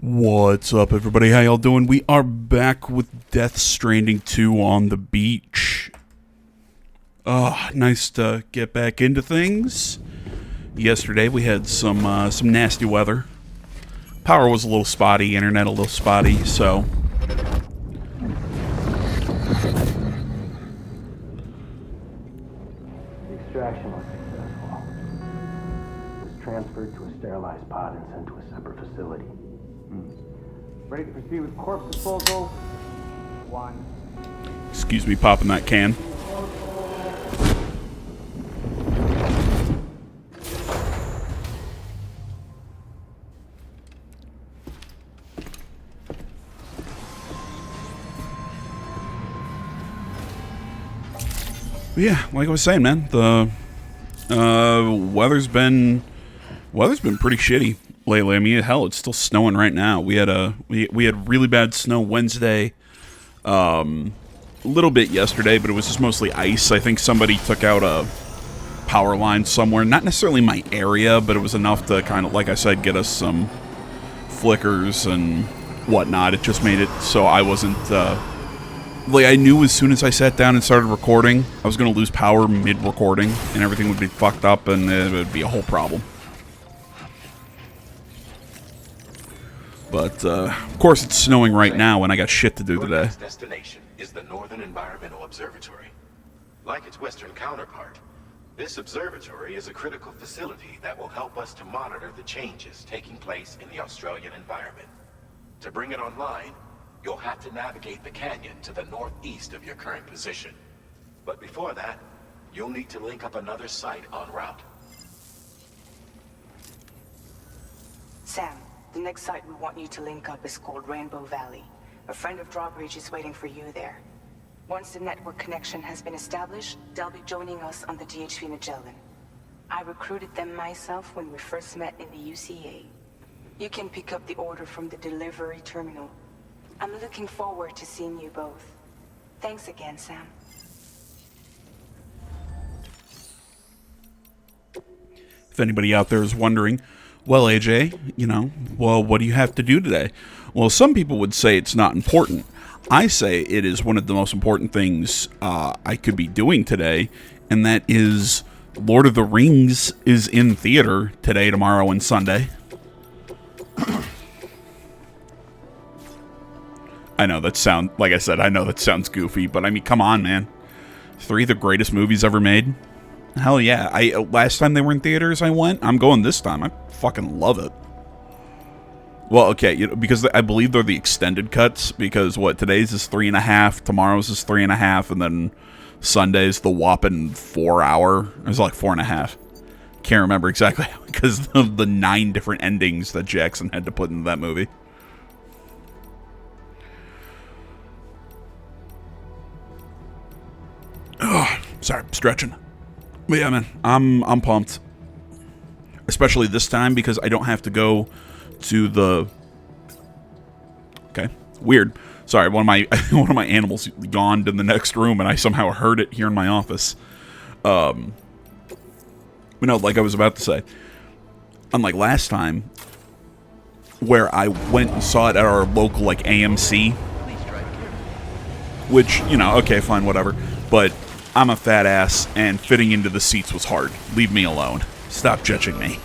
What's up, everybody? How y'all doing? We are back with Death Stranding 2 on the beach. Nice to get back into things. Yesterday we had some nasty weather. Power was a little spotty, internet a little spotty, so... The extraction was successful. It was transferred to a sterilized pod and sent to a separate facility. Ready to proceed with corpse disposal? One. Excuse me popping that can. But yeah, like I was saying, man, the weather's been pretty shitty lately. I mean, hell, it's still snowing right now. We had really bad snow Wednesday, a little bit yesterday, but it was just mostly ice. I think somebody took out a power line somewhere, not necessarily my area, but it was enough to kind of, like I said, get us some flickers and whatnot. It just made it so I wasn't, like, I knew as soon as I sat down and started recording, I was going to lose power mid-recording, and everything would be fucked up, and it would be a whole problem. But, of course, it's snowing right now, and I got shit to do today. Your next destination is the Northern Environmental Observatory. Like its western counterpart, this observatory is a critical facility that will help us to monitor the changes taking place in the Australian environment. To bring it online, you'll have to navigate the canyon to the northeast of your current position. But before that, you'll need to link up another site en route. Sam, the next site we want you to link up is called Rainbow Valley. A friend of Drawbridge is waiting for you there. Once the network connection has been established, they'll be joining us on the DHV Magellan. I recruited them myself when we first met in the UCA. You can pick up the order from the delivery terminal. I'm looking forward to seeing you both. Thanks again, Sam. If anybody out there is wondering, well, AJ, what do you have to do today? Well, some people would say it's not important. I say it is one of the most important things I could be doing today, and that is Lord of the Rings is in theater today, tomorrow, and Sunday. I know that sounds goofy, but I mean, come on, man. 3 of the greatest movies ever made. Hell yeah. Last time they were in theaters I went, I'm going this time. I fucking love it. Well, okay, because I believe they're the extended cuts, because today's is 3.5, tomorrow's is 3.5, and then Sunday's the whopping 4 hour. It was like 4.5. Can't remember exactly, because of the 9 different endings that Jackson had to put into that movie. Sorry, I'm stretching. But yeah, man, I'm pumped. Especially this time because I don't have to go to the... Okay, weird. Sorry, one of my animals yawned in the next room, and I somehow heard it here in my office. But no, like I was about to say, unlike last time, where I went and saw it at our local AMC, which okay, fine, whatever. But I'm a fat ass, and fitting into the seats was hard. Leave me alone. Stop judging me.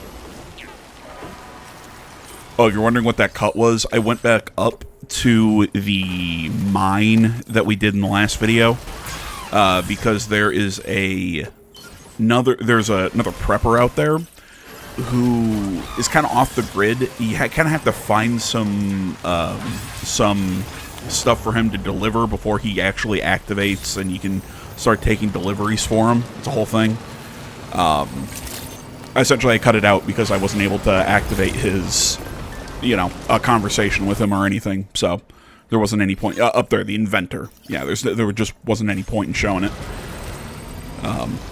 Oh, if you're wondering what that cut was, I went back up to the mine that we did in the last video, because there is another prepper out there who is kind of off the grid. You kind of have to find some stuff for him to deliver before he actually activates, and you can start taking deliveries for him. It's a whole thing. Essentially, I cut it out because I wasn't able to activate his, a conversation with him or anything. So there wasn't any point up there. The inventor, yeah. There just wasn't any point in showing it.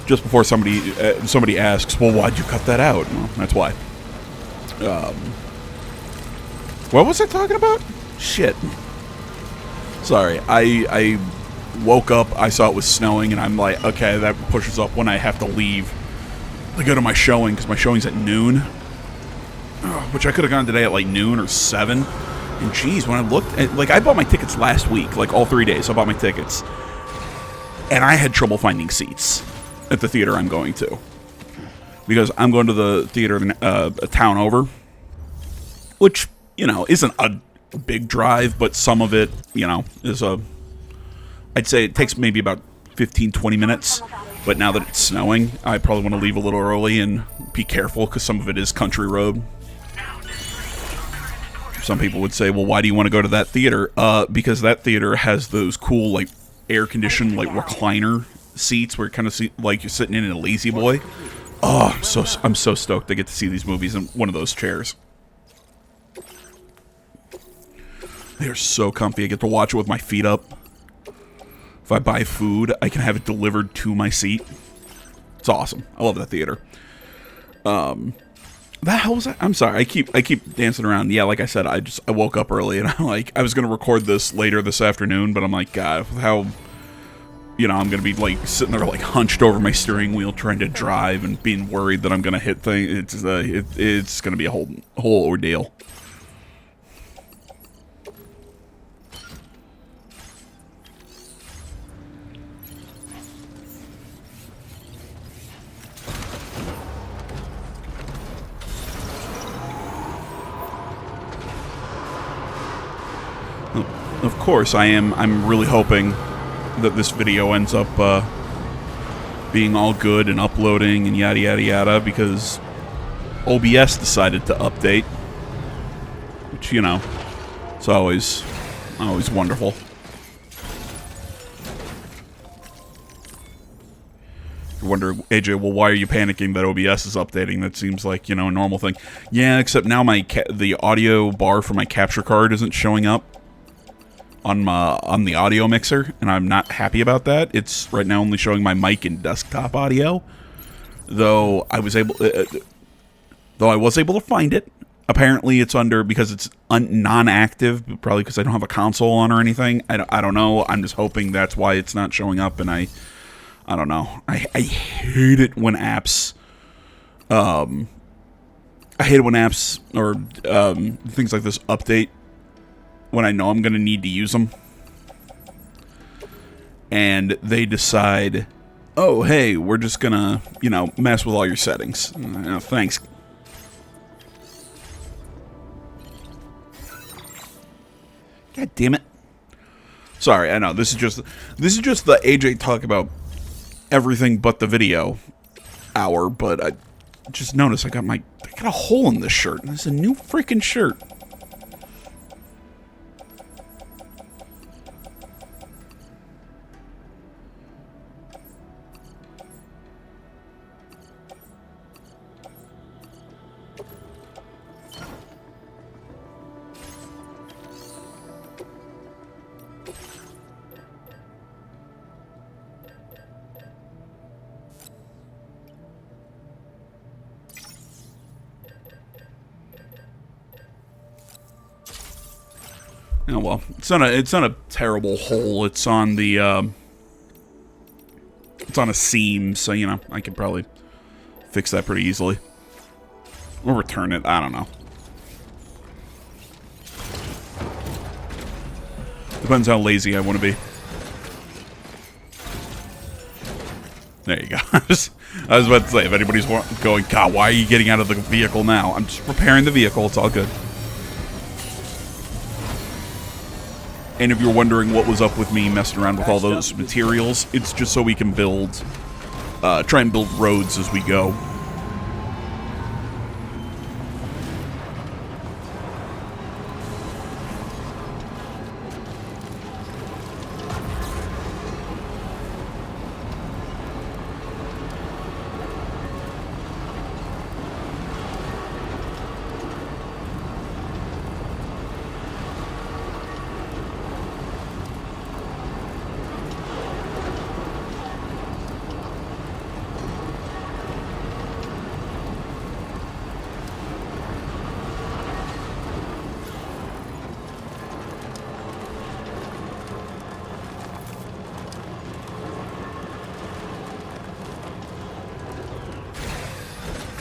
Just before somebody asks, well, why'd you cut that out? Well, that's why. What was I talking about? Shit. Sorry, I woke up, I saw it was snowing, and I'm like, okay, that pushes up when I have to leave to go to my showing, because my showing's at noon. Which I could have gone today at noon or 7. And geez, when I looked at, like, I bought my tickets last week, like all 3 days. I bought my tickets, and I had trouble finding seats at the theater I'm going to, because I'm going to the theater a town over, which, you know, isn't a big drive, but some of it, you know, is I'd say it takes maybe about 15-20 minutes. But now that it's snowing, I probably want to leave a little early and be careful, because some of it is country road. Some people would say, well, why do you want to go to that theater? Because that theater has those cool, like, air-conditioned, like, recliner seats where it kind of like you're sitting in a lazy boy. Oh, I'm so stoked to get to see these movies in one of those chairs. They're so comfy. I get to watch it with my feet up. If I buy food, I can have it delivered to my seat. It's awesome. I love that theater. The hell was that? I'm sorry. I keep dancing around. Yeah, like I said, I woke up early, and I was gonna record this later this afternoon, but I'm like, God, how, you know, I'm gonna be like sitting there like hunched over my steering wheel trying to drive and being worried that I'm gonna hit things. It's gonna be a whole ordeal. Of course, I'm really hoping that this video ends up being all good and uploading and yada yada yada, because OBS decided to update, which, you know, it's always wonderful. You wonder, AJ, well, why are you panicking that OBS is updating? That seems like, you know, a normal thing. Yeah, except now the audio bar for my capture card isn't showing up on the audio mixer, and I'm not happy about that. It's right now only showing my mic and desktop audio, though I was able to find it. Apparently it's under, because it's non-active, probably because I don't have a console on or anything. I don't know. I'm just hoping that's why it's not showing up, and I don't know. I hate it when apps or things like this update when I know I'm going to need to use them, and they decide, oh, hey, we're just going to, you know, mess with all your settings. Thanks. God damn it. Sorry, I know, this is just the AJ talk about everything but the video hour, but I just noticed I got a hole in this shirt, and it's a new freaking shirt. Oh well, it's not a terrible hole. It's on the it's on a seam, so, you know, I can probably fix that pretty easily, or return it. I don't know. Depends how lazy I want to be. There you go. I was about to say, if anybody's going, God, why are you getting out of the vehicle now? I'm just repairing the vehicle. It's all good. And if you're wondering what was up with me messing around with all those materials, it's just so we can try and build roads as we go.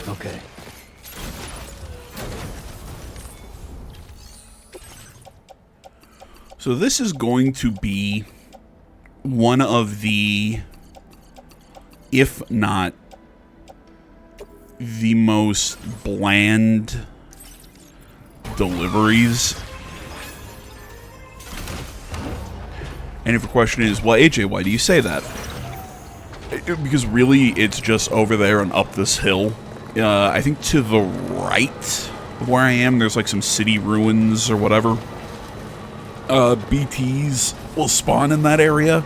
Okay. So this is going to be one of the, if not the most bland deliveries. And if your question is, well, AJ, why do you say that? Because really, it's just over there and up this hill. I think to the right of where I am, there's like some city ruins or whatever. BTs will spawn in that area,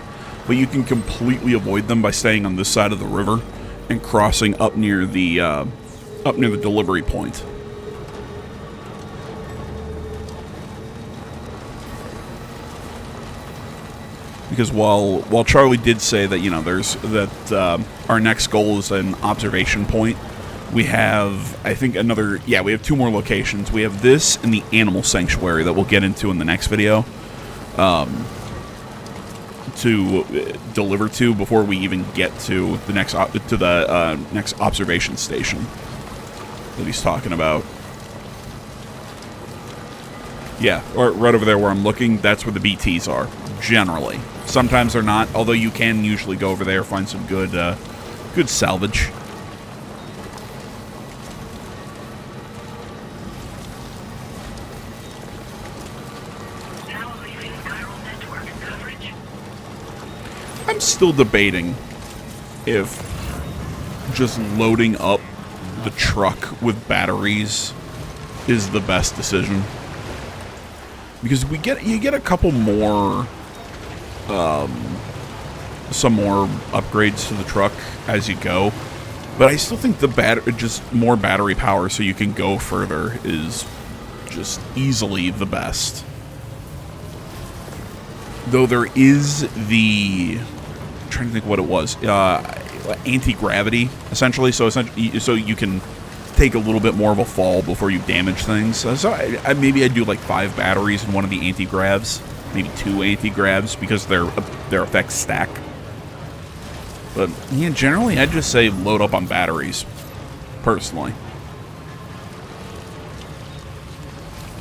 but you can completely avoid them by staying on this side of the river and crossing up near the delivery point. Because while Charlie did say that, you know, there's that our next goal is an observation point, we have, I think, we have 2 more locations. We have this and the animal sanctuary that we'll get into in the next video to deliver to before we even get to the next next observation station that he's talking about. Yeah, or right over there where I'm looking, that's where the BTs are, generally. Sometimes they're not, although you can usually go over there, find some good salvage. I'm still debating if just loading up the truck with batteries is the best decision. Because you get a couple more, some more upgrades to the truck as you go, but I still think just more battery power so you can go further is just easily the best. Though there is I'm trying to think what it was, anti-gravity essentially. So you can take a little bit more of a fall before you damage things. So maybe I'd do like 5 batteries in one of the anti-gravs, maybe 2 anti-gravs because their effects stack. But yeah, generally I'd just say load up on batteries, personally.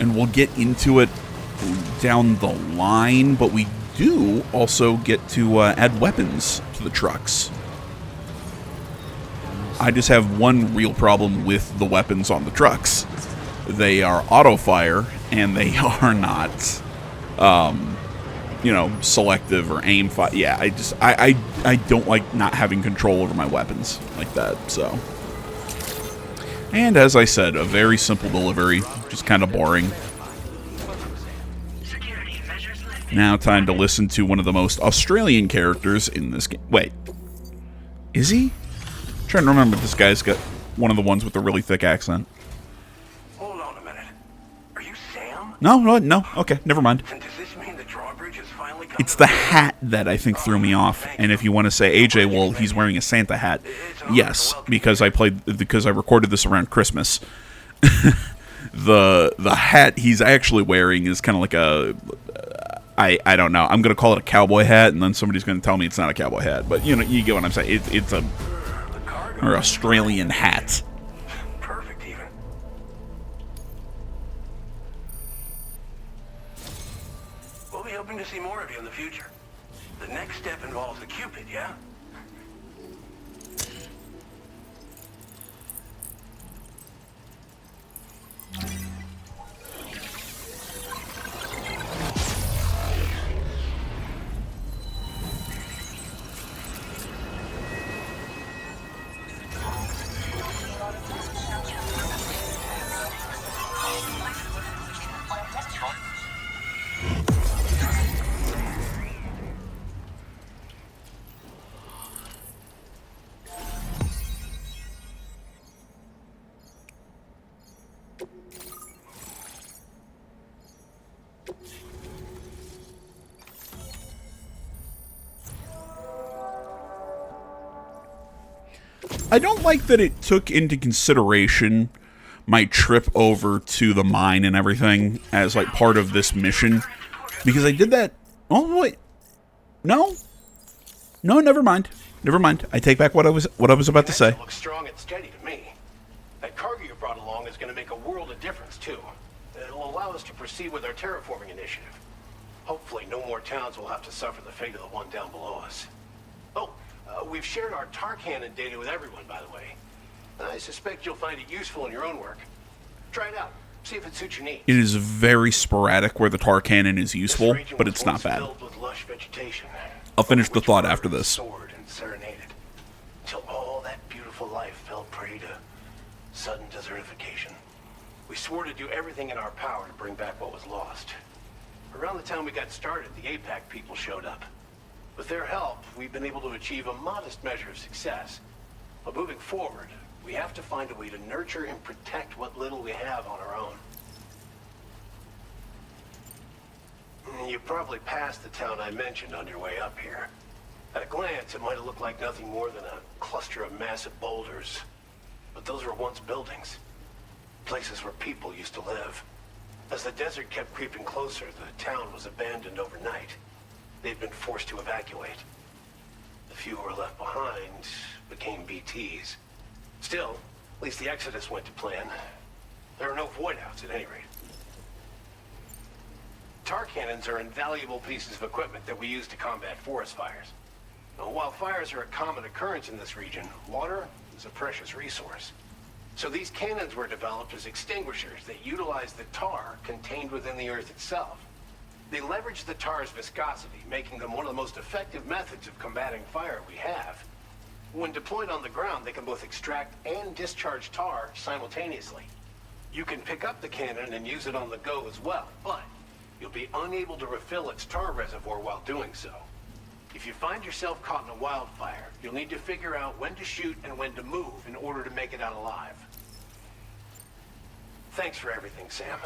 And we'll get into it down the line, but we do also get to add weapons to the trucks. I just have one real problem with the weapons on the trucks. They are auto-fire, and they are not, selective or aim fire. Yeah, I don't like not having control over my weapons like that, so. And as I said, a very simple delivery, just kind of boring. Now time to listen to one of the most Australian characters in this game. Wait, is he? I'm trying to remember if this guy's got one of the ones with the really thick accent. Hold on a minute. Are you Sam? No. Okay, never mind. And does this mean the drawbridge has finally come? It's the hat that I think threw me off. And if you want to say, AJ, well, he's wearing a Santa hat. Yes, because I recorded this around Christmas. The hat he's actually wearing is kind of like a... I don't know. I'm going to call it a cowboy hat, and then somebody's going to tell me it's not a cowboy hat. But, you get what I'm saying. It's a Australian hat. Perfect, even. We'll be hoping to see more of you in the future. The next step involves the Cupid, yeah? I don't like that it took into consideration my trip over to the mine and everything as like part of this mission, because I did that. Oh wait, no, never mind. I take back what I was about to say. Looks strong and steady to me. That cargo you brought along is going to make a world of difference too. It'll allow us to proceed with our terraforming initiative. Hopefully no more towns will have to suffer the fate of the one down below us. Oh, we've shared our tar cannon data with everyone, by the way. I suspect you'll find it useful in your own work. Try it out. See if it suits your needs. It is very sporadic where the tar cannon is useful, This region but was it's not once bad. filled with lush vegetation, I'll finish over the which thought birds after this. soared and serenaded, till all that beautiful life fell prey to sudden desertification. We swore to do everything in our power to bring back what was lost. Around the time we got started, the APAC people showed up. With their help, we've been able to achieve a modest measure of success. But moving forward, we have to find a way to nurture and protect what little we have on our own. You probably passed the town I mentioned on your way up here. At a glance, it might have looked like nothing more than a cluster of massive boulders. But those were once buildings. Places where people used to live. As the desert kept creeping closer, the town was abandoned overnight. They'd been forced to evacuate. The few who were left behind became BTs. Still, at least the exodus went to plan. There are no void-outs at any rate. Tar cannons are invaluable pieces of equipment that we use to combat forest fires. Now, while fires are a common occurrence in this region, water is a precious resource. So these cannons were developed as extinguishers that utilize the tar contained within the earth itself. They leverage the tar's viscosity, making them one of the most effective methods of combating fire we have. When deployed on the ground, they can both extract and discharge tar simultaneously. You can pick up the cannon and use it on the go as well, but you'll be unable to refill its tar reservoir while doing so. If you find yourself caught in a wildfire, you'll need to figure out when to shoot and when to move in order to make it out alive. Thanks for everything, Sam.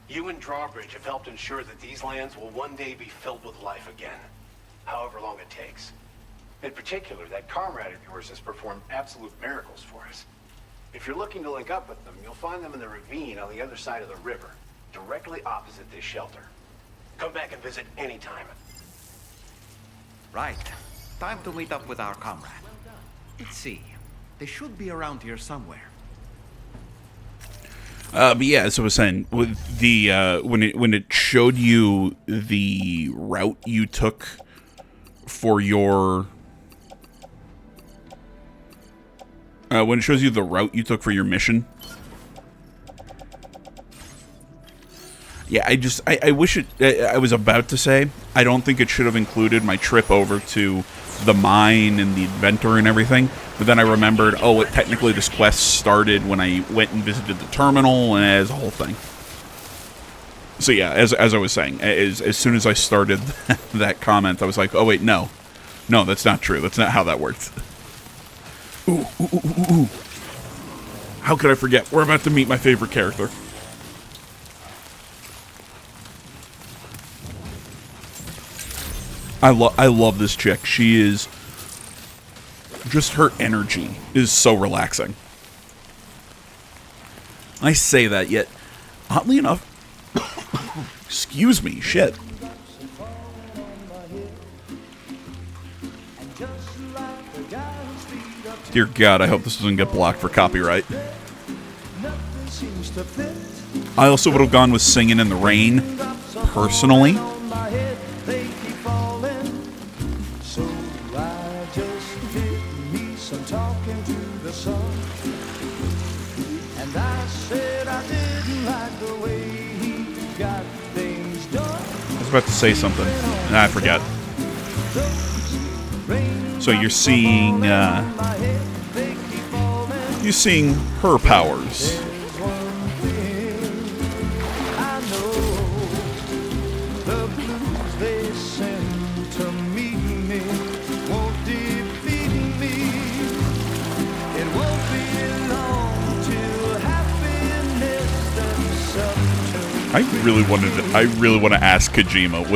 You and Drawbridge have helped ensure that these lands will one day be filled with life again, however long it takes. In particular, that comrade of yours has performed absolute miracles for us. If you're looking to link up with them, you'll find them in the ravine on the other side of the river, directly opposite this shelter. Come back and visit anytime. Right. Time to meet up with our comrade. Let's see. They should be around here somewhere. But yeah, as I was saying, with the when it showed you the route you took for your when it shows you the route you took for your mission, yeah, I wish it. I was about to say I don't think it should have included my trip over to the mine and the inventor and everything. But then I remembered, oh, technically this quest started when I went and visited the terminal, and as a whole thing. So yeah, as I was saying, as soon as I started that comment, I was like, oh wait, no, that's not true. That's not how that works. Ooh. How could I forget? We're about to meet my favorite character. I love this chick. She is... just her energy is so relaxing. I say that, yet, oddly enough... excuse me, shit. Dear God, I hope this doesn't get blocked for copyright. I also would have gone with Singing in the Rain, personally. I was about to say something. Nah, I forgot. So you're seeing her powers. I really want to ask Kojima,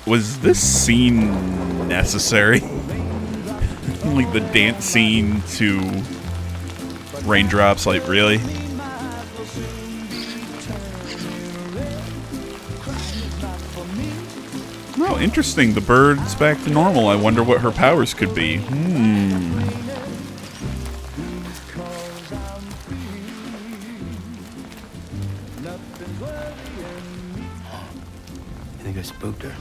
was this scene necessary? Like the dance scene to Raindrops, like really? Oh, interesting. The bird's back to normal. I wonder what her powers could be. You think I spooked her?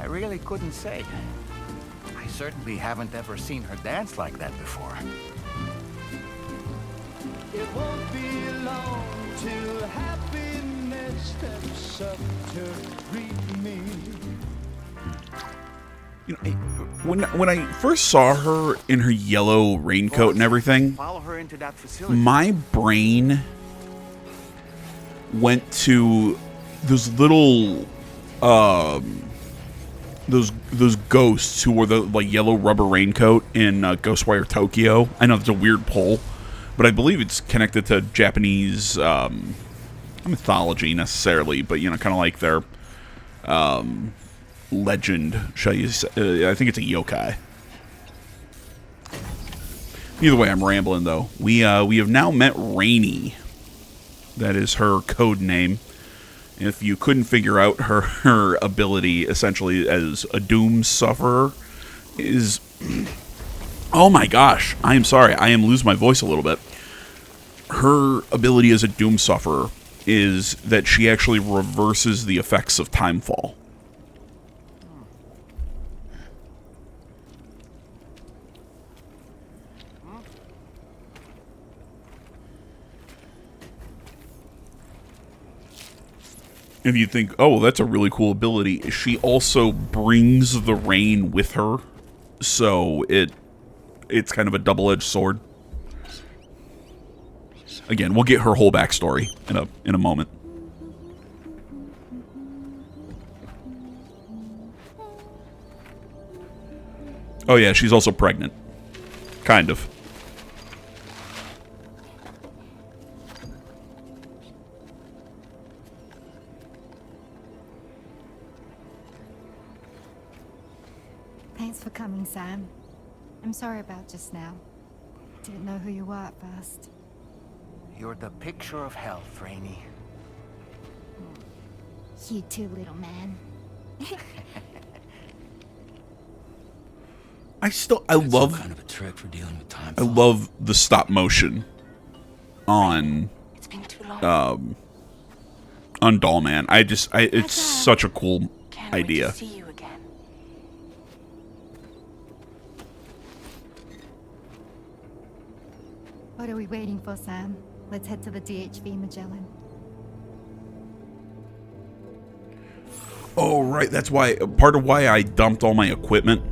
I really couldn't say. I certainly haven't ever seen her dance like that before. It won't be long till happiness steps up to greet me. You know, when I first saw her in her yellow raincoat and everything, Follow her into that facility. my brain went to those little those ghosts who wore the like yellow rubber raincoat in Ghostwire Tokyo. I know it's a weird pull, but I believe it's connected to Japanese not mythology necessarily, but you know, kind of like their legend. Shall you say? I think it's a yokai. Either way, I'm rambling though. We have now met Rainey. That is her code name. If you couldn't figure out her ability, essentially as a doom sufferer, is... Oh my gosh, I am sorry, I am losing my voice a little bit. Her ability as a doom sufferer is that she actually reverses the effects of timefall. If you think, oh, well, that's a really cool ability, she also brings the rain with her, so it's kind of a double-edged sword. Again, we'll get her whole backstory in a moment. Oh yeah, she's also pregnant. Kind of. Thanks for coming, Sam. I'm sorry about just now. Didn't know who you were at first. You're the picture of health, Rainey. You too, little man. I That's love some kind of a trick for dealing with time. I love the stop motion on It's been too long. on Dollman. It's such a cool Can't wait idea. to see you again. What are we waiting for, Sam? Let's head to the DHV Magellan. Oh, right. That's why part of why I dumped all my equipment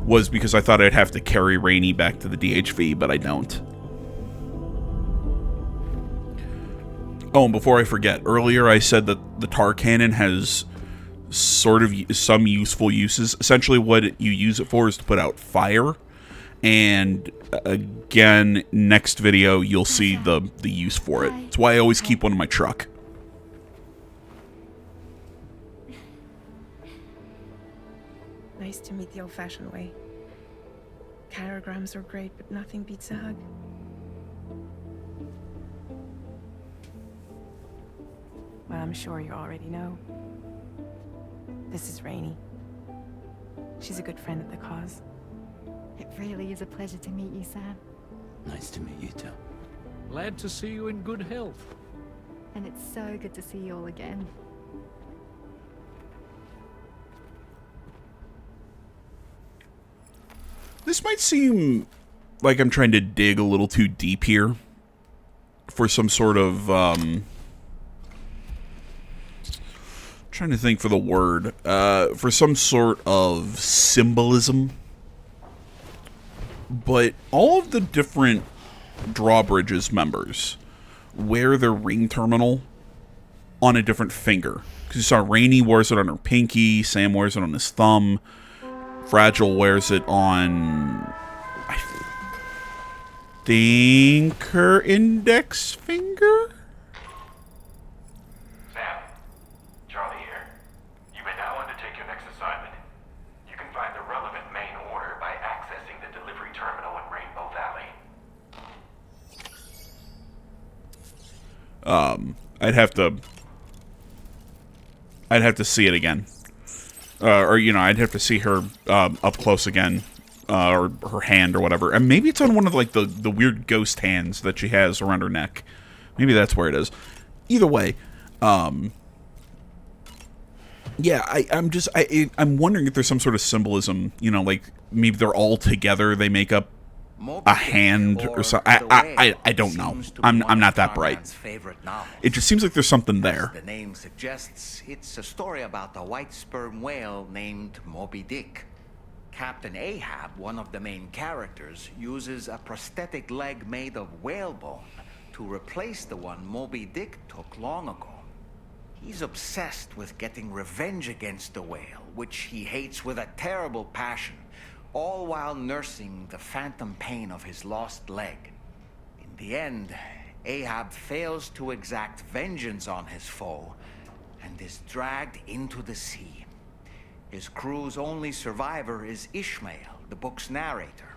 was because I thought I'd have to carry Rainey back to the DHV, but I don't. Oh, and before I forget, earlier I said that the tar cannon has sort of some useful uses. Essentially, what you use it for is to put out fire. And again, next video, you'll see the use for it. That's why I always keep one in my truck. Nice to meet the old-fashioned way. Carograms are great, but nothing beats a hug. Well, I'm sure you already know. This is Rainey. She's a good friend of the cause. It really is a pleasure to meet you, Sam. Nice to meet you too. Glad to see you in good health. And it's so good to see you all again. This might seem like I'm trying to dig a little too deep here for some sort of trying to think for the word for some sort of symbolism, but all of the different drawbridges members wear their ring terminal on a different finger. Because you saw Rainey wears it on her pinky, Sam wears it on his thumb, Fragile wears it on, I think, her index finger? Sam, Charlie here. You may now undertake your next assignment. You can find the relevant main order by accessing the delivery terminal in Rainbow Valley. I'd have to see it again. Or, you know, I'd have to see her up close again. Or her hand or whatever. And maybe it's on one of, like, the weird ghost hands that she has around her neck. Maybe that's where it is. Either way, Yeah, I'm wondering if there's some sort of symbolism, you know, like maybe they're all together, they make up a hand or something. I don't know. I'm not that bright. It just seems like there's something there. As the name suggests, it's a story about a white sperm whale named Moby Dick. Captain Ahab, one of the main characters, uses a prosthetic leg made of whalebone to replace the one Moby Dick took long ago. He's obsessed with getting revenge against the whale, which he hates with a terrible passion, all while nursing the phantom pain of his lost leg. In the end, Ahab fails to exact vengeance on his foe and is dragged into the sea. His crew's only survivor is Ishmael, the book's narrator.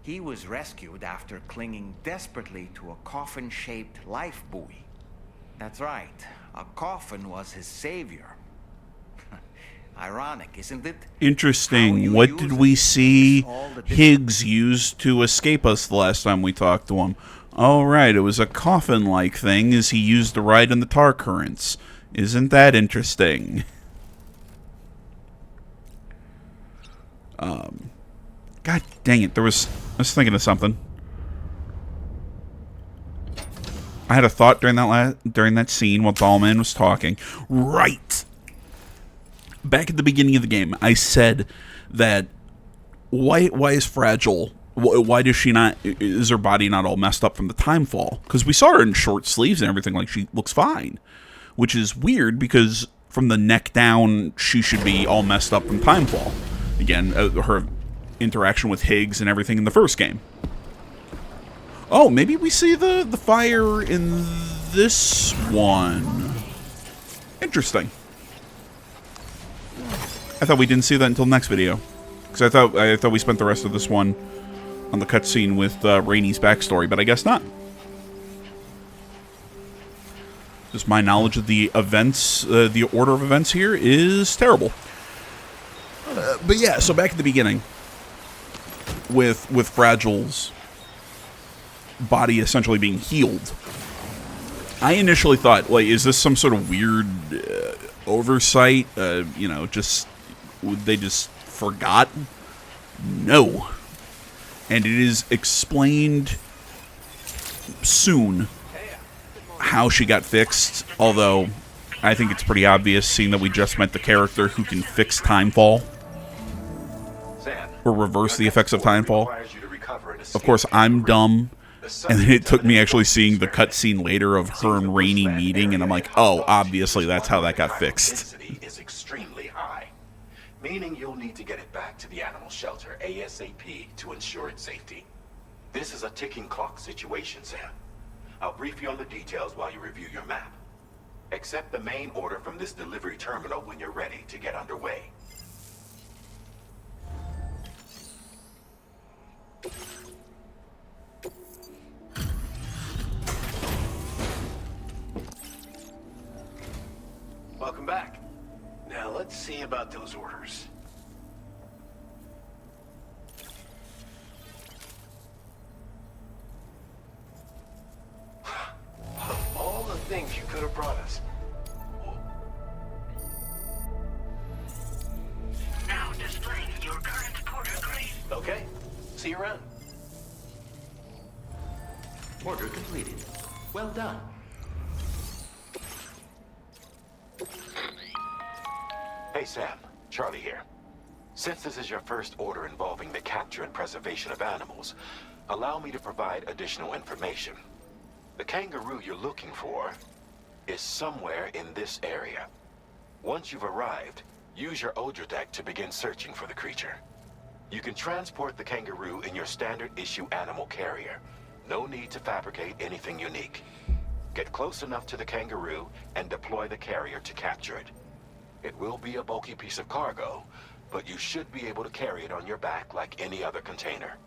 He was rescued after clinging desperately to a coffin-shaped life buoy. That's right, a coffin was his savior. Ironic, isn't it? Interesting. What did we see Higgs use to escape us the last time we talked to him? Oh, right, it was a coffin-like thing as he used to ride in the tar currents. Isn't that interesting? God dang it, I was thinking of something. I had a thought during that scene while Dollman was talking. Right! Back at the beginning of the game, I said that why is Fragile? Why does she not? Is her body not all messed up from the time fall? Because we saw her in short sleeves and everything, like she looks fine, which is weird because from the neck down, she should be all messed up from time fall. Again, her interaction with Higgs and everything in the first game. Oh, maybe we see the fire in this one. Interesting. I thought we didn't see that until the next video, because I thought we spent the rest of this one on the cutscene with Rainey's backstory, but I guess not. Just my knowledge of the events, the order of events here is terrible. But yeah, so back at the beginning, with Fragile's body essentially being healed, I initially thought, like, is this some sort of weird oversight? You know, they just forgot? No. And it is explained soon how she got fixed, although I think it's pretty obvious, seeing that we just met the character who can fix timefall. Or reverse the effects of timefall. Of course, I'm dumb, and then it took me actually seeing the cutscene later of her and Rainey meeting, and I'm like, oh, obviously that's how that got fixed. Is extremely high, meaning you'll need to get it back to the animal shelter ASAP to ensure its safety. This is a ticking clock situation, Sam. I'll brief you on the details while you review your map. Accept the main order from this delivery terminal when you're ready to get underway. Welcome back. Now let's see about those orders. Of all the things you could have brought us. Now displaying your current order grade. Okay. See you around. Order completed. Well done. Hey Sam, Charlie here. Since this is your first order involving the capture and preservation of animals, allow me to provide additional information. The kangaroo you're looking for is somewhere in this area. Once you've arrived, use your Odra deck to begin searching for the creature. You can transport the kangaroo in your standard issue animal carrier. No need to fabricate anything unique. Get close enough to the kangaroo and deploy the carrier to capture it. It will be a bulky piece of cargo, but you should be able to carry it on your back like any other container.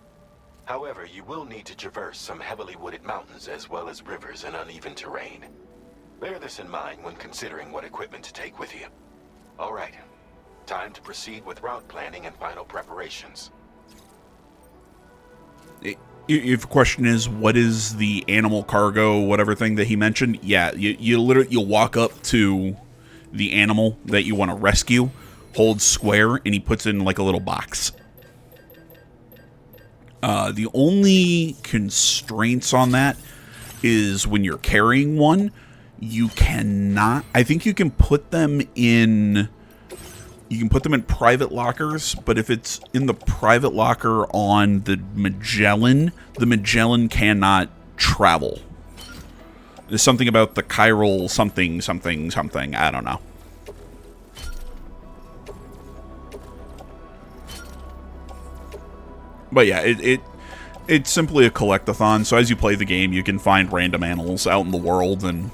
However, you will need to traverse some heavily wooded mountains as well as rivers and uneven terrain. Bear this in mind when considering what equipment to take with you. All right, time to proceed with route planning and final preparations. If the question is, what is the animal cargo, whatever thing that he mentioned? Yeah, you'll walk up to the animal that you want to rescue holds square, and he puts it in like a little box. The only constraints on that is when you're carrying one, you cannot. I think you can put them in. You can put them in private lockers, but if it's in the private locker on the Magellan cannot travel. There's something about the chiral something. I don't know. But yeah, it's simply a collectathon. So as you play the game, you can find random animals out in the world and,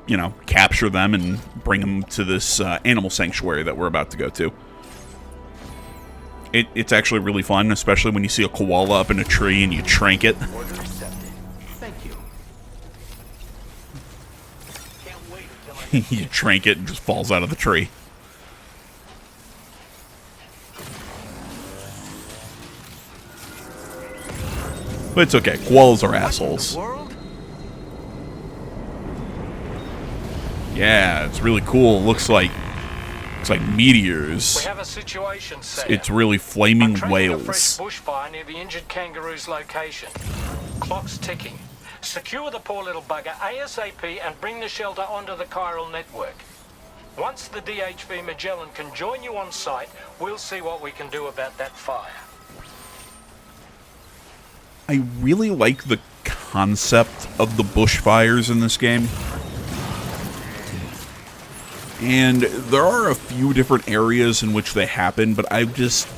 you know, capture them and bring them to this animal sanctuary that we're about to go to. It's actually really fun, especially when you see a koala up in a tree and you trank it. Thank you. You trank it and just falls out of the tree. But it's okay. Koalas are assholes. Yeah, it's really cool. Looks like meteors. We have a situation set. It's really flaming A whales. fresh bushfire near the injured kangaroo's location. Clock's ticking. Secure the poor little bugger ASAP and bring the shelter onto the chiral network. Once the DHV Magellan can join you on site, we'll see what we can do about that fire. I really like the concept of the bushfires in this game. And there are a few different areas in which they happen, but I've just...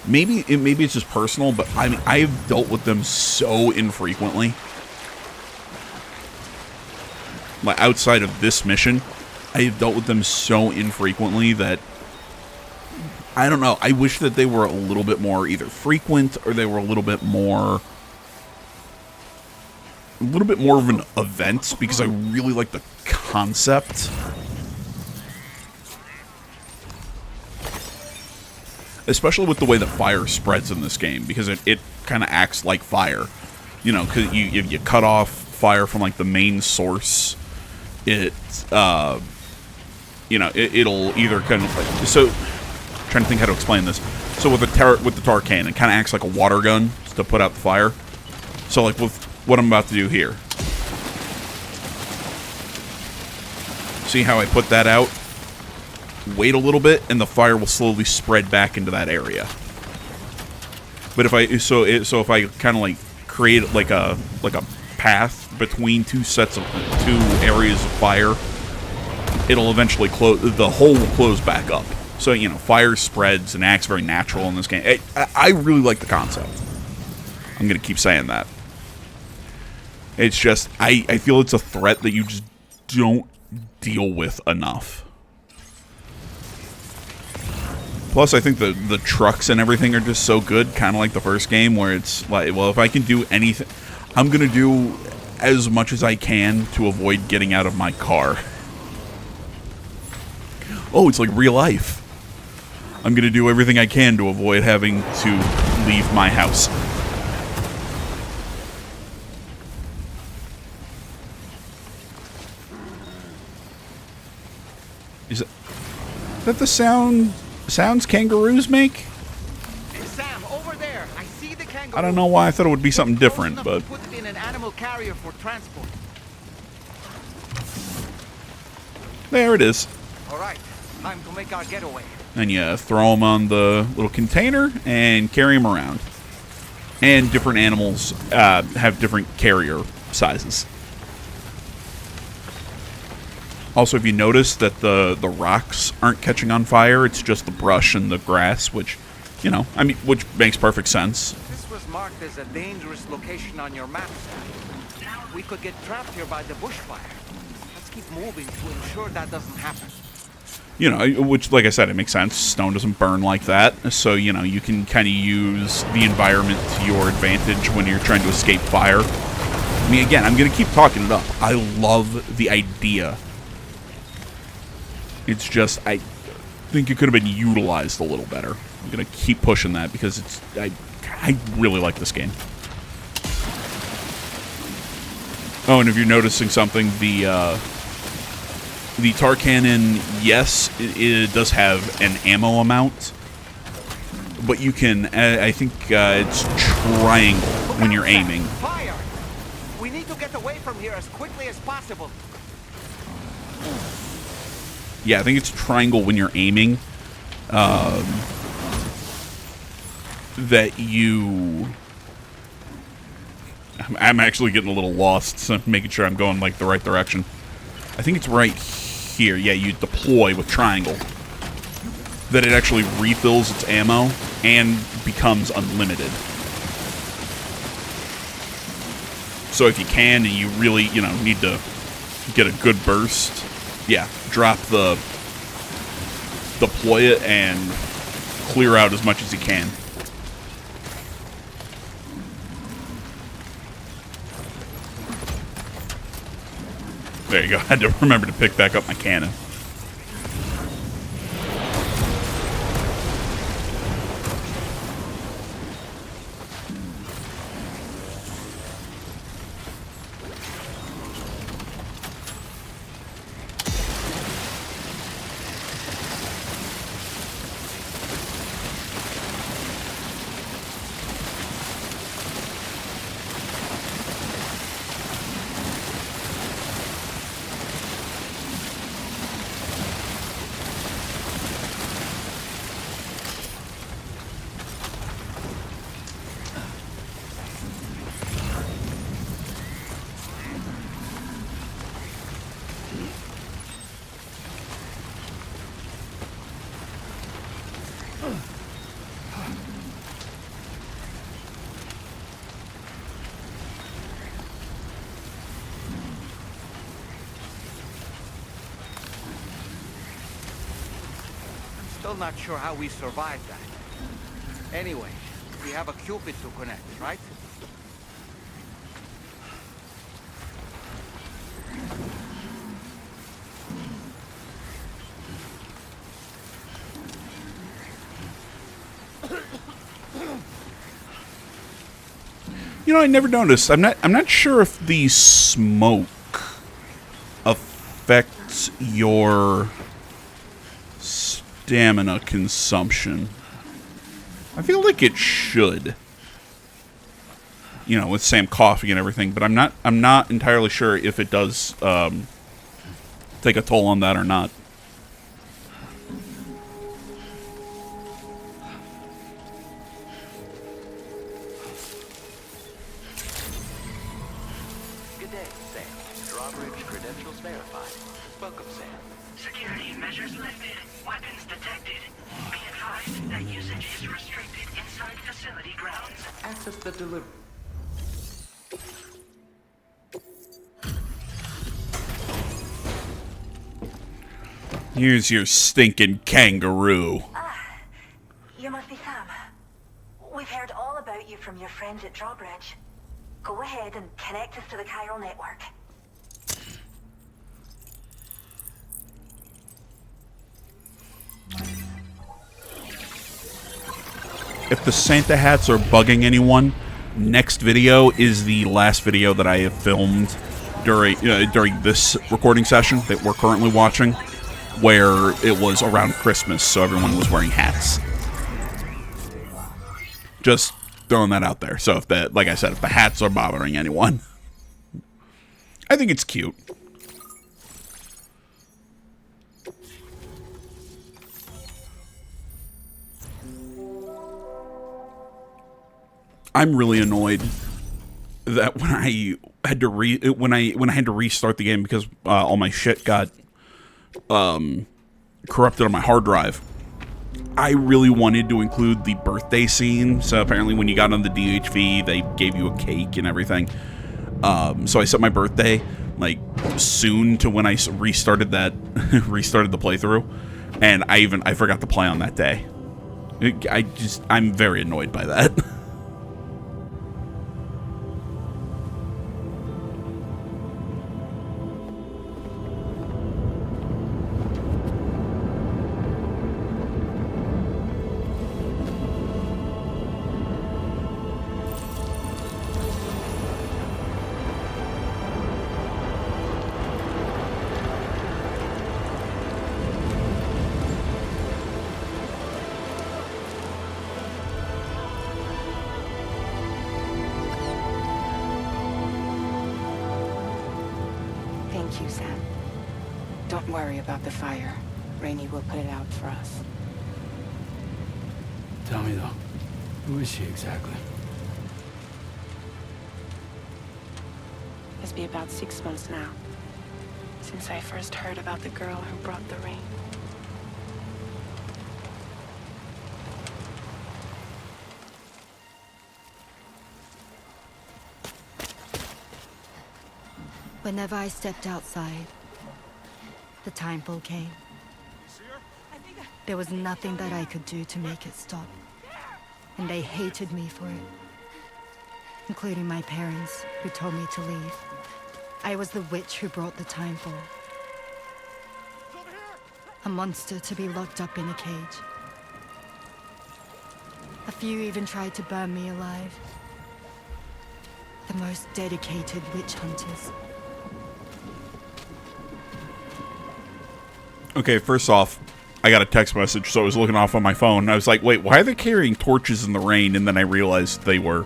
Maybe it's just personal, but I mean, I've dealt with them so infrequently. Like, outside of this mission, I've dealt with them so infrequently that... I don't know, I wish that they were a little bit more either frequent, or they were a little bit more of an event, because I really like the concept. Especially with the way that fire spreads in this game, because it kind of acts like fire. You know, because you cut off fire from, like, the main source, you know, it'll either kind of... Like, so, trying to think how to explain this. So with the tar cannon, it kind of acts like a water gun to put out the fire. So, like, with what I'm about to do here. See how I put that out? Wait a little bit, and the fire will slowly spread back into that area. But if I if I kind of like create like a path between two areas of fire, it'll eventually close. The hole will close back up. So, you know, fire spreads and acts very natural in this game. I really like the concept. I'm gonna keep saying that. It's just I feel it's a threat that you just don't deal with enough. Plus, I think the trucks and everything are just so good, kind of like the first game, where it's like, well, if I can do anything, I'm going to do as much as I can to avoid getting out of my car. Oh, it's like real life. I'm going to do everything I can to avoid having to leave my house. Is that the sounds kangaroos make? Hey, Sam, over there. I see the kangaroo. I don't know why I thought it would be something different, but Put it in an animal carrier for transport. there it is. All right, time to make our getaway. And you throw them on the little container and carry them around. And different animals have different carrier sizes. Also, if you notice that the rocks aren't catching on fire, it's just the brush and the grass, which, you know, I mean, which makes perfect sense. This was marked as a dangerous location on your map, Sam. We could get trapped here by the bushfire. Let's keep moving to ensure that doesn't happen. You know, which, like I said, it makes sense. Stone doesn't burn like that, so, you know, you can kind of use the environment to your advantage when you're trying to escape fire. I mean, again, I'm going to keep talking it up. I love the idea. It's just, I think it could have been utilized a little better. I'm going to keep pushing that because it's, I really like this game. Oh, and if you're noticing something, The tar cannon, yes, it does have an ammo amount, but you can, I think it's triangle when you're aiming. Fire! We need to get away from here as quickly as possible. Yeah, I think it's triangle when you're aiming. That you... I'm actually getting a little lost, so I'm making sure I'm going like the right direction. I think it's right here. Yeah, you deploy with triangle. That it actually refills its ammo and becomes unlimited. So if you can and you really, you know, need to get a good burst, yeah, drop the deploy it and clear out as much as you can. There you go. I had to remember to pick back up my cannon. Still not sure how we survived that. Anyway, we have a Cupid to connect, right? You know, I never noticed. I'm not sure if the smoke affects your stamina consumption. I feel like it should. You know, with Sam coughing and everything, but I'm not entirely sure if it does take a toll on that or not. Good day, Sam. Drawbridge credentials verified. Welcome, Sam. Security measures lifted. Weapons detected. Be advised that usage is restricted inside facility grounds. Access the delivery. Here's your stinking kangaroo. You must be Sam. We've heard all about you from your friends at Drawbridge. Go ahead and connect us to the chiral network. If the Santa hats are bugging anyone, next video is the last video that I have filmed during this recording session that we're currently watching, where it was around Christmas, so everyone was wearing hats. Just throwing that out there. So if the, like I said, if the hats are bothering anyone, I think it's cute. I'm really annoyed that when I had to restart the game because all my shit got corrupted on my hard drive. I really wanted to include the birthday scene. So apparently, when you got on the DHV, they gave you a cake and everything. So I set my birthday like soon to when I restarted the playthrough, and I forgot to play on that day. I'm very annoyed by that. Thank you, Sam. Don't worry about the fire. Rainey will put it out for us. Tell me though, who is she exactly? It's been about 6 months now, since I first heard about the girl who brought the rain. Whenever I stepped outside, the timefall came. There was nothing that I could do to make it stop. And they hated me for it. Including my parents, who told me to leave. I was the witch who brought the timefall. A monster to be locked up in a cage. A few even tried to burn me alive. The most dedicated witch hunters. Okay, first off, I got a text message, so I was looking off on my phone. I was like, wait, why are they carrying torches in the rain? And then I realized they were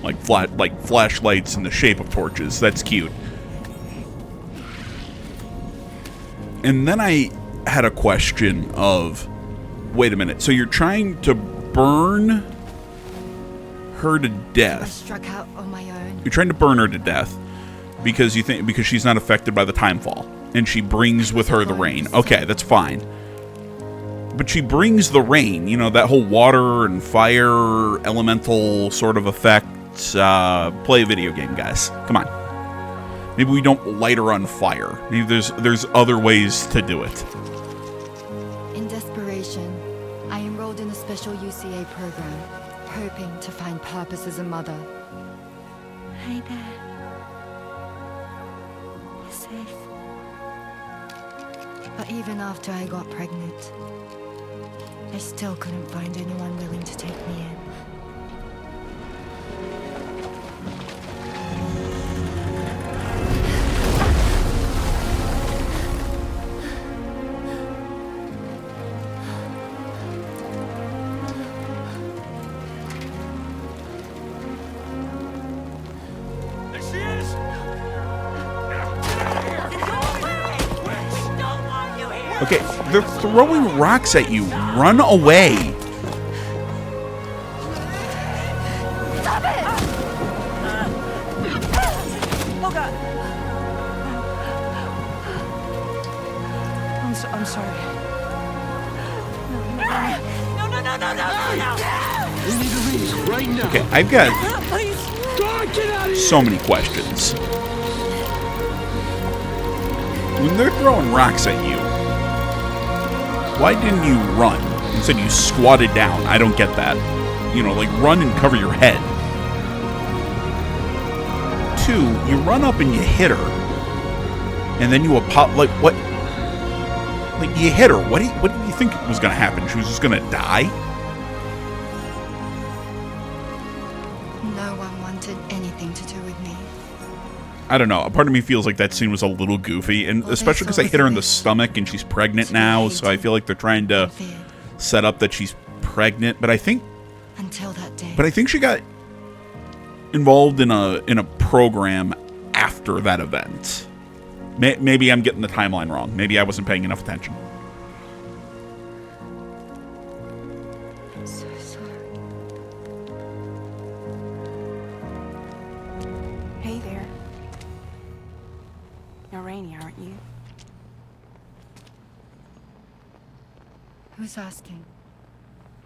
like flashlights in the shape of torches. That's cute. And then I had a question of, wait a minute, so you're trying to burn her to death. I struck out on my own. You're trying to burn her to death because she's not affected by the timefall. And she brings with her the rain. Okay, that's fine. But she brings the rain, you know, that whole water and fire elemental sort of effect. Play a video game, guys. Come on. Maybe we don't light her on fire. Maybe there's other ways to do it. In desperation, I enrolled in a special UCA program, hoping to find purpose as a mother. Hi there. You're safe. But even after I got pregnant, I still couldn't find anyone willing to take me in. There she is! Okay, they're throwing rocks at you. Run away. Stop it! Oh God! I'm sorry. No. We need to leave right now. Okay, I've got Please. God, get out of here! so many questions. When they're throwing rocks at you, why didn't you run? Instead you squatted down. I don't get that. You know, like run and cover your head. 2, you run up and you hit her. And then you like what? Like you hit her. What did you think was gonna happen? She was just gonna die? No one wanted anything to do with me. I don't know. A part of me feels like that scene was a little goofy, and especially because they hit her in the stomach and she's pregnant now, so I feel like they're trying to set up that she's pregnant. But I think until that day. But I think she got involved in a program after that event. Maybe I'm getting the timeline wrong. Maybe I wasn't paying enough attention. I'm so sorry. Hey there. You're Rainey, aren't you? Who's asking?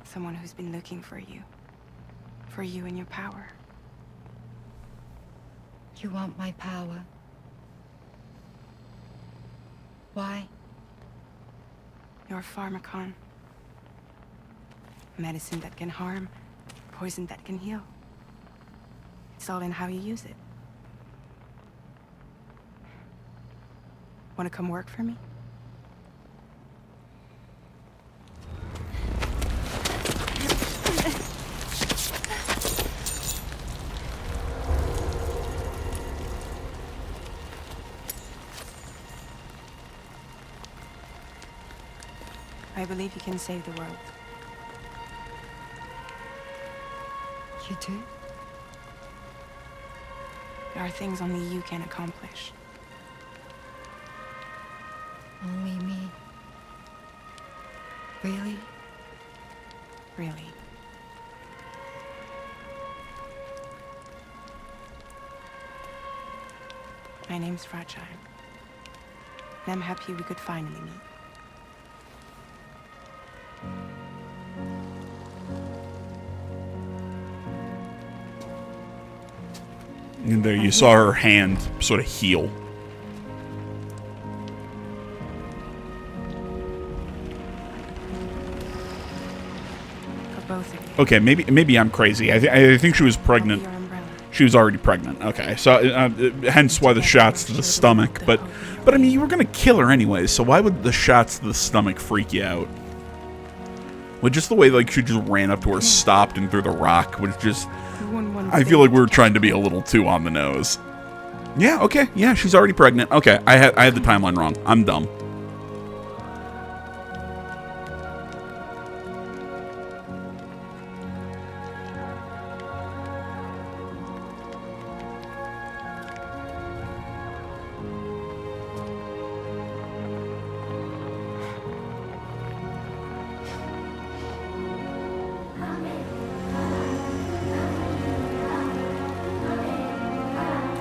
Someone who's been looking for you. For you and your power. You want my power? Why? You're a pharmacon. Medicine that can harm, poison that can heal. It's all in how you use it. Want to come work for me? I believe you can save the world. You do? There are things only you can accomplish. Only me. Really? Really. My name's Fragile. And I'm happy we could finally meet. And there you saw her hand sort of heal. For both of you. Okay, maybe I'm crazy. I think she was pregnant. She was already pregnant. Okay, so hence why the shots to the stomach. But I mean, you were gonna kill her anyway. So why would the shots to the stomach freak you out? Well, just the way like she just ran up to her, stopped, and threw the rock was just. I feel like we were trying to be a little too on the nose. Yeah. Okay. Yeah, she's already pregnant. Okay, I had the timeline wrong. I'm dumb.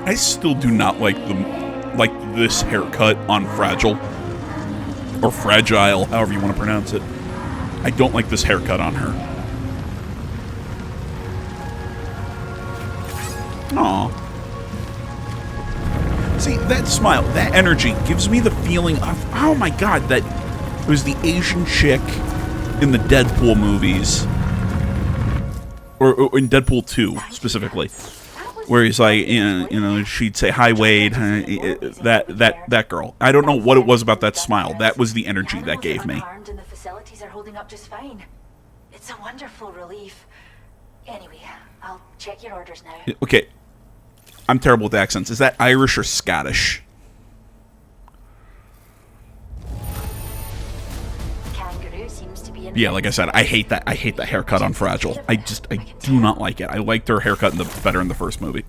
I still do not like this haircut on Fragile. Or Fragile, however you want to pronounce it. I don't like this haircut on her. Aw. See, that smile, that energy gives me the feeling of, oh my god, that it was the Asian chick in the Deadpool movies. Or in Deadpool 2, specifically. Where he's like, you know, she'd say, "Hi, Wade." That girl. I don't know what it was about that smile. That was the energy that gave me. And the facilities are holding up just fine. It's a wonderful relief. Anyway, I'll check your orders now. Okay, I'm terrible with accents. Is that Irish or Scottish? Yeah, like I said, I hate that haircut on Fragile. I do not like it. I liked her haircut better in the first movie.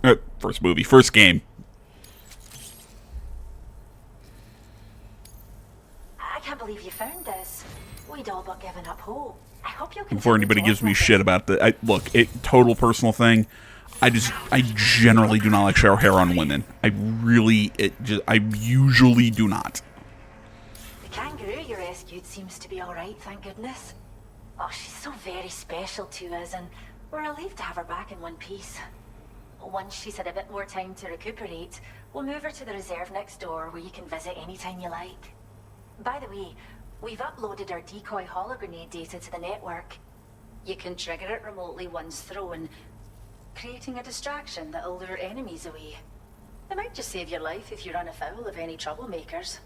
First game. I can't believe you found this. We'd all but given up hope. I hope you can. Before anybody gives me shit about the, look, total personal thing. I generally do not like shower hair on women. I usually do not. Kangaroo you rescued seems to be alright, thank goodness. Oh, she's so very special to us, and we're relieved to have her back in one piece. Once she's had a bit more time to recuperate, we'll move her to the reserve next door where you can visit anytime you like. By the way, we've uploaded our decoy hologrenade data to the network. You can trigger it remotely once thrown, creating a distraction that'll lure enemies away. It might just save your life if you run afoul of any troublemakers.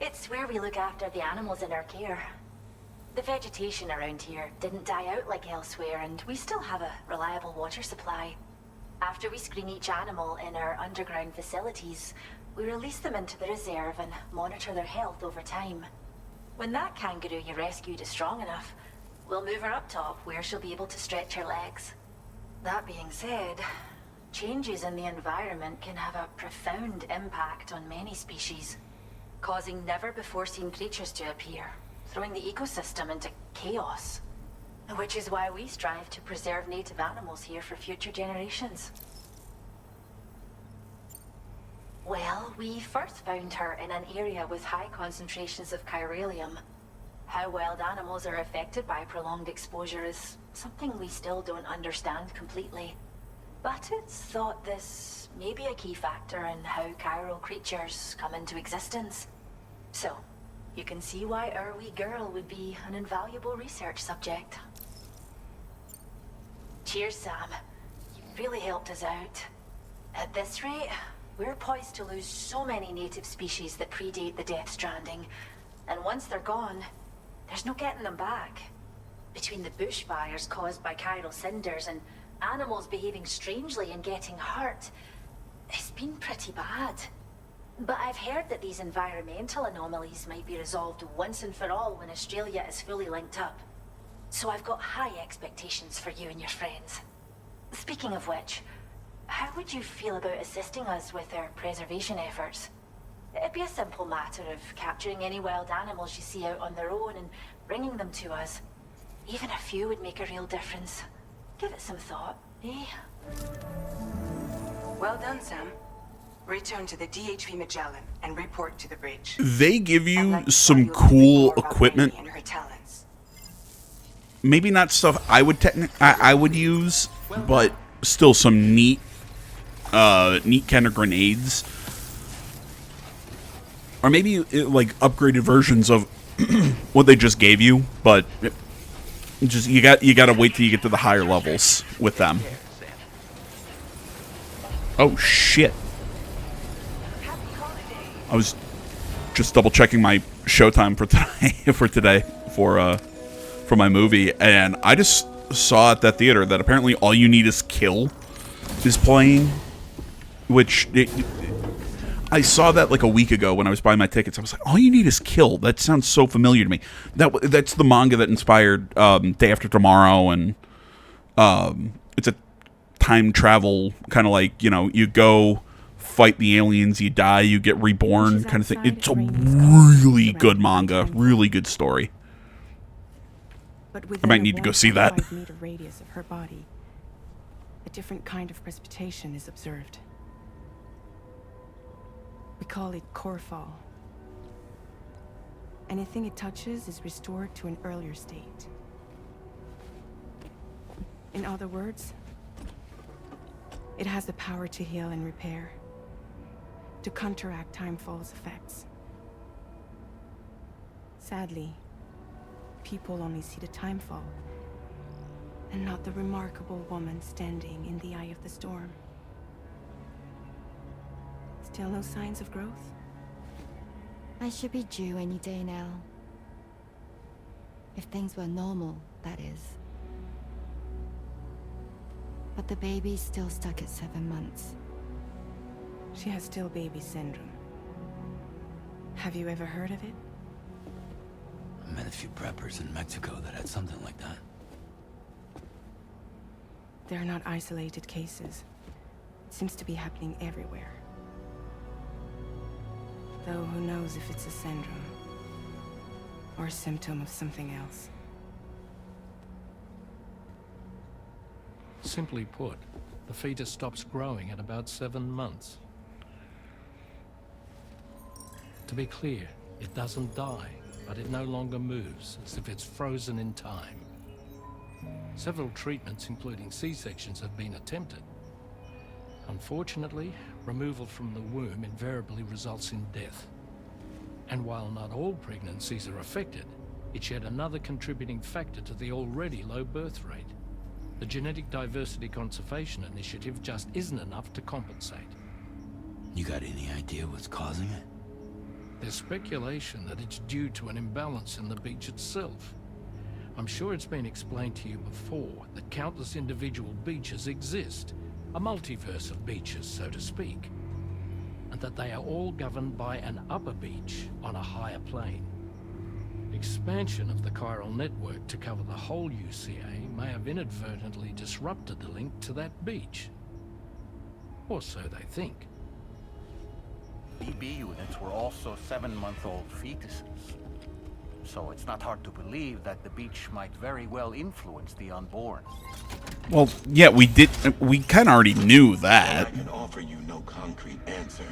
It's where we look after the animals in our care. The vegetation around here didn't die out like elsewhere, and we still have a reliable water supply. After we screen each animal in our underground facilities, we release them into the reserve and monitor their health over time. When that kangaroo you rescued is strong enough, we'll move her up top where she'll be able to stretch her legs. That being said, changes in the environment can have a profound impact on many species, causing never-before-seen creatures to appear, throwing the ecosystem into chaos. Which is why we strive to preserve native animals here for future generations. Well, we first found her in an area with high concentrations of chiralium. How wild animals are affected by prolonged exposure is something we still don't understand completely. But it's thought this may be a key factor in how chiral creatures come into existence. So, you can see why our wee girl would be an invaluable research subject. Cheers, Sam. You really helped us out. At this rate, we're poised to lose so many native species that predate the Death Stranding. And once they're gone, there's no getting them back. Between the bushfires caused by chiral cinders and animals behaving strangely and getting hurt, it's been pretty bad. But I've heard that these environmental anomalies might be resolved once and for all when Australia is fully linked up. So I've got high expectations for you and your friends. Speaking of which, how would you feel about assisting us with our preservation efforts? It'd be a simple matter of capturing any wild animals you see out on their own and bringing them to us. Even a few would make a real difference. Give it some thought, eh? Well done, Sam. Return to the DHV Magellan and report to the bridge. They give you some cool equipment. And her talents. Maybe not stuff I would use, but still some neat kind of grenades. Or maybe like upgraded versions of what they just gave you, but just you got to wait till you get to the higher levels with them. Oh shit. I was just double checking my showtime for today for my movie, and I just saw at that theater that apparently All You Need Is Kill is playing, which I saw that like a week ago when I was buying my tickets. I was like, All You Need Is Kill. That sounds so familiar to me. That's the manga that inspired Day After Tomorrow, and it's a time travel kind of like, you go fight the aliens, you die, you get reborn kind of thing. It's a really good manga, really good story. I might need to go see that. Meter radius of her body, a different kind of precipitation is observed. We call it core fall. Anything it touches is restored to an earlier state. In other words, it has the power to heal and repair, to counteract Timefall's effects. Sadly, people only see the Timefall, and not the remarkable woman standing in the eye of the storm. Still no signs of growth? I should be due any day now. If things were normal, that is. But the baby's still stuck at 7 months. She has still baby syndrome. Have you ever heard of it? I met a few preppers in Mexico that had something like that. They're not isolated cases. It seems to be happening everywhere. Though who knows if it's a syndrome or a symptom of something else. Simply put, the fetus stops growing at about 7 months. To be clear, it doesn't die, but it no longer moves, as if it's frozen in time. Several treatments, including C-sections, have been attempted. Unfortunately, removal from the womb invariably results in death. And while not all pregnancies are affected, it's yet another contributing factor to the already low birth rate. The Genetic Diversity Conservation Initiative just isn't enough to compensate. You got any idea what's causing it? There's speculation that it's due to an imbalance in the beach itself. I'm sure it's been explained to you before that countless individual beaches exist, a multiverse of beaches, so to speak, and that they are all governed by an upper beach on a higher plane. Expansion of the chiral network to cover the whole UCA may have inadvertently disrupted the link to that beach. Or so they think. BB units were also 7-month-old fetuses. So it's not hard to believe that the beach might very well influence the unborn. Well, yeah, we kind of already knew that. I can offer you no concrete answer.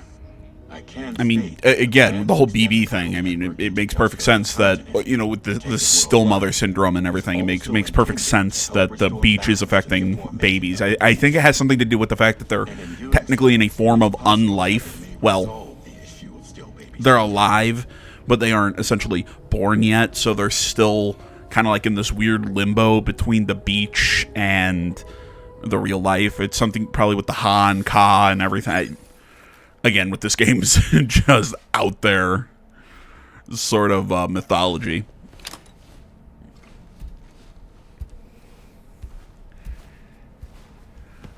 I mean, again, the whole BB thing, I mean, it makes perfect sense that, with the still mother syndrome and everything, it makes perfect sense that the beach is affecting babies. I think it has something to do with the fact that they're technically in a form of unlife. Well, they're alive, but they aren't essentially born yet, so they're still kind of like in this weird limbo between the beach and the real life. It's something probably with the Ha and Ka and everything. Again, with this game's just out there sort of mythology.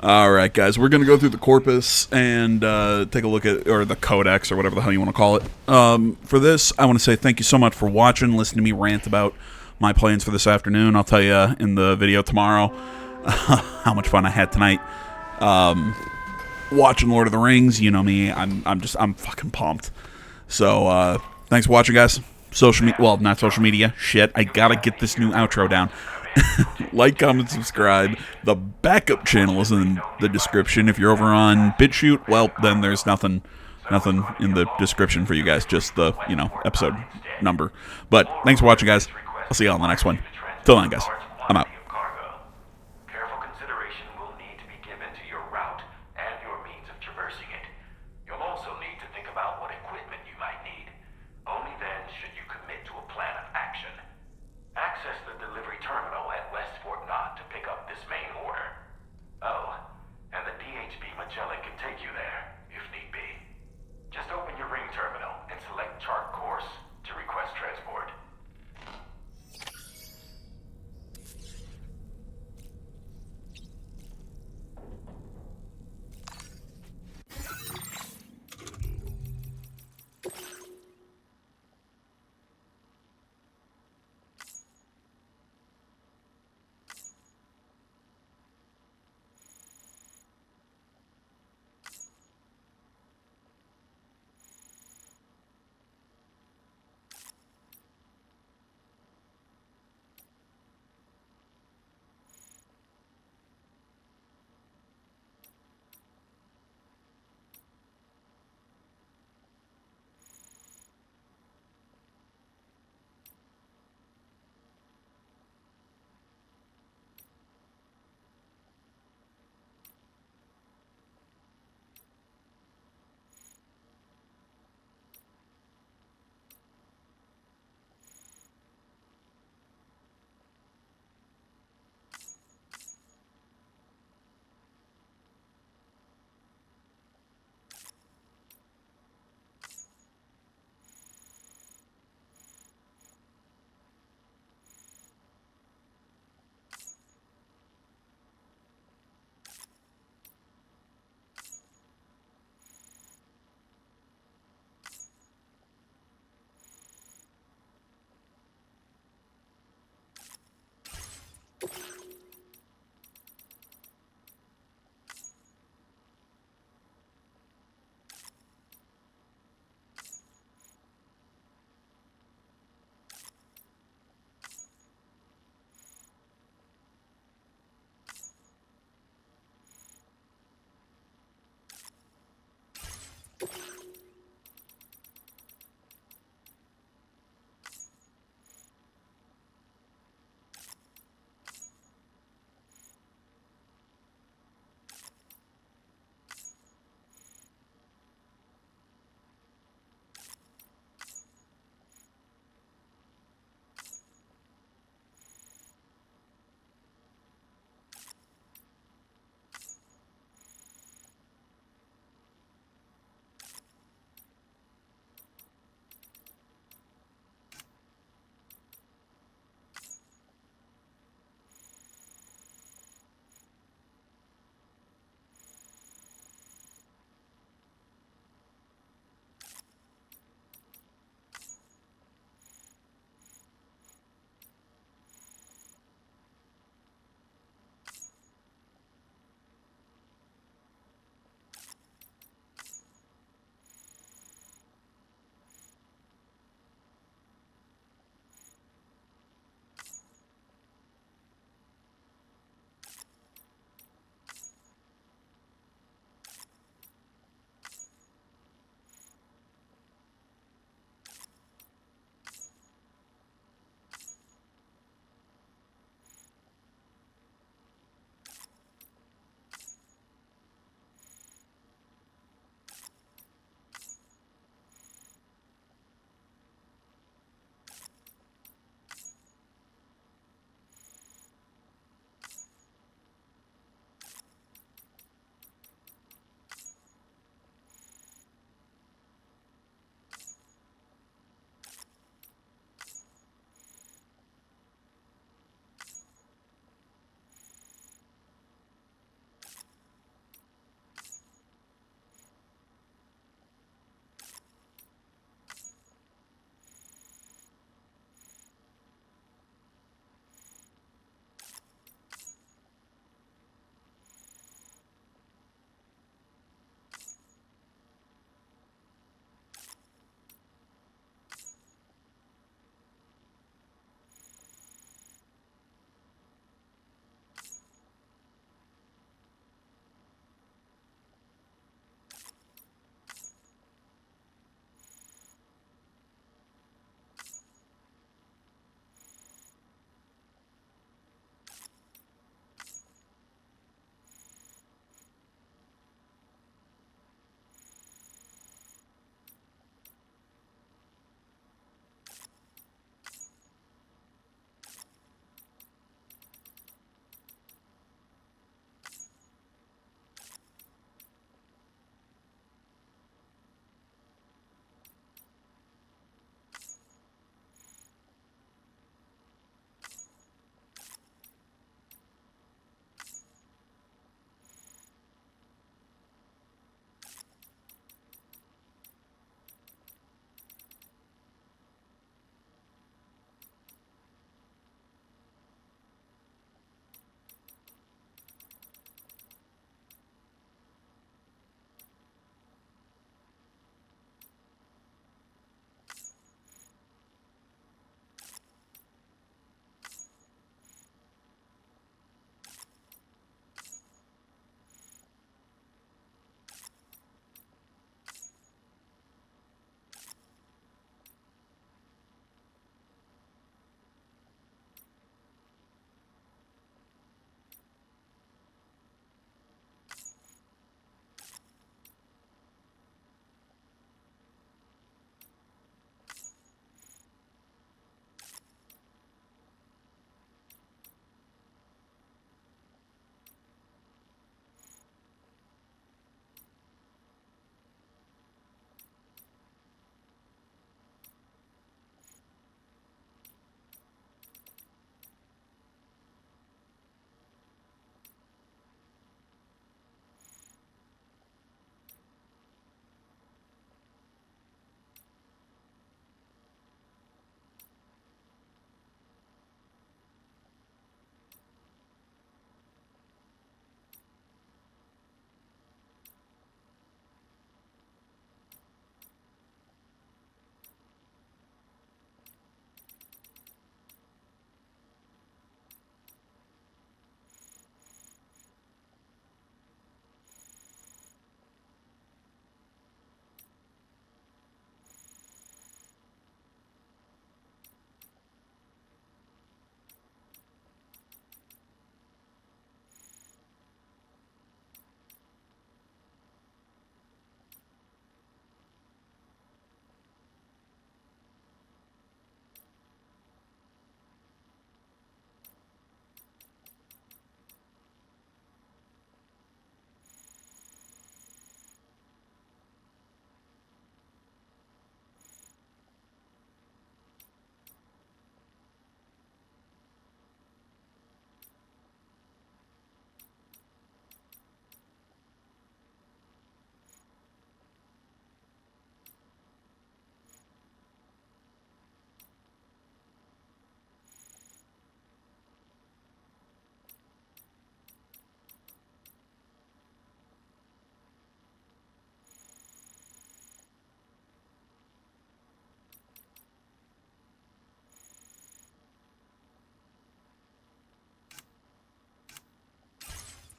Alright, guys, we're going to go through the corpus and take a look at, or the codex, or whatever the hell you want to call it. For this, I want to say thank you so much for watching, listening to me rant about my plans for this afternoon. I'll tell you in the video tomorrow how much fun I had tonight. Watching Lord of the Rings, you know me, I'm fucking pumped. So, thanks for watching, guys. Social media, well, not social media. Shit, I gotta get this new outro down. Like, comment, subscribe. The backup channel is in the description. If you're over on BitChute, well, then there's nothing in the description for you guys. Just the, episode number. But thanks for watching, guys. I'll see you all in the next one. Till then, guys.